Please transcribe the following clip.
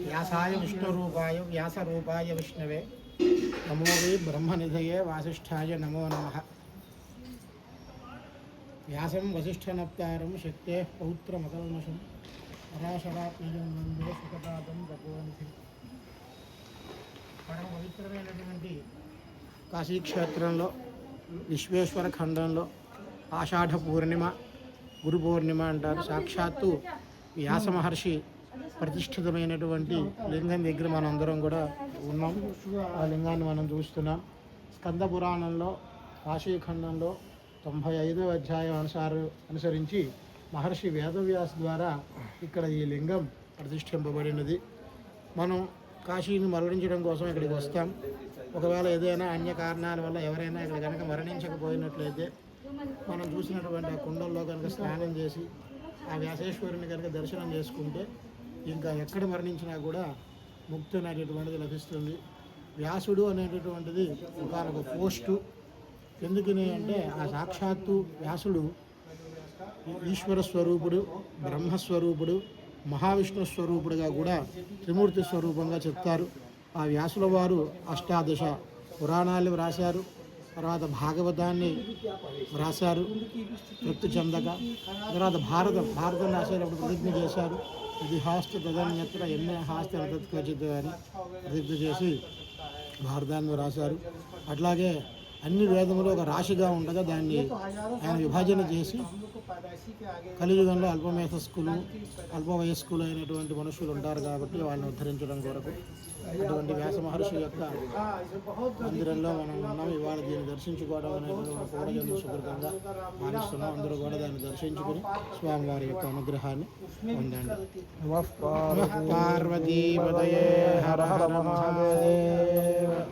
व्यासाय विष्णुरूपाय व्यासरूपाय विष्णवे नमो वै ब्रह्मनिधये वासिष्ठाय नमो नमः। व्यासं वसिष्ठनप्तारं शक्तेः पौत्रमकल्मषं पराशरात्मजं वन्दे सुखपादं भगवन्ति। పరమ పవిత్రమైనటువంటి కాశీక్షేత్రంలో విశ్వేశ్వర ఖండంలో ఆషాఢ పూర్ణిమ గురు పూర్ణిమ అంటారు. సాక్షాత్తు వ్యాస మహర్షి ప్రతిష్ఠితమైనటువంటి లింగం దగ్గర మనం అందరం కూడా ఉన్నాం. ఆ లింగాన్ని మనం చూస్తున్నాం. స్కంద పురాణంలో కాశీఖండంలో 95వ అధ్యాయం అనుసరించి మహర్షి వేదవ్యాస ద్వారా ఇక్కడ ఈ లింగం ప్రతిష్ఠింపబడినది. మనం కాశీని మరణించడం కోసం ఇక్కడికి వస్తాం. ఒకవేళ ఏదైనా అన్య కారణాల వల్ల ఎవరైనా ఇక్కడ కనుక మరణించకపోయినట్లయితే మనం చూసినటువంటి ఆ కుండల్లో కనుక స్నానం చేసి ఆ వ్యాసేశ్వరుని కనుక దర్శనం చేసుకుంటే ఇంకా ఎక్కడ మరణించినా కూడా ముక్తి అనేటటువంటిది లభిస్తుంది. వ్యాసుడు అనేటటువంటిది ఒక పోస్టు. ఎందుకని అంటే ఆ సాక్షాత్తు వ్యాసుడు ఈశ్వర స్వరూపుడు, బ్రహ్మస్వరూపుడు, మహావిష్ణు స్వరూపుడుగా కూడా త్రిమూర్తి స్వరూపంగా చెప్తారు. ఆ వ్యాసుల వారు అష్టాదశ పురాణాలు వ్రాశారు. తర్వాత భాగవతాన్ని వ్రాశారు తృప్తి చెందక. తర్వాత భారతం రాసేటప్పుడు ప్రతిజ్ఞ చేశారు. ఇది హాస్తి తదన్యత్ర ఎన్నే హాస్తి తత్కచిత్ అని ప్రతిజ్ఞ చేసి భారతాన్ని వ్రాశారు. అట్లాగే అన్ని వేదములు ఒక రాశిగా ఉండగా దాన్ని ఆయన విభజన చేసి కలియుగంలో అల్ప వయస్కులు అయినటువంటి మనుషులు ఉంటారు కాబట్టి వాళ్ళని ఉద్ధరించడం కొరకు అటువంటి వ్యాస మహర్షి యొక్క మందిరంలో మనం ఉన్నాం. ఇవాళ దీన్ని దర్శించుకోవడం అనేటువంటి పూర్వజన్మ సుకృతంగా భావిస్తున్నాం. అందరూ కూడా దాన్ని దర్శించుకుని స్వామివారి యొక్క అనుగ్రహాన్ని పొందండి. పార్వతీ పదయే హర హర మహాదేవ.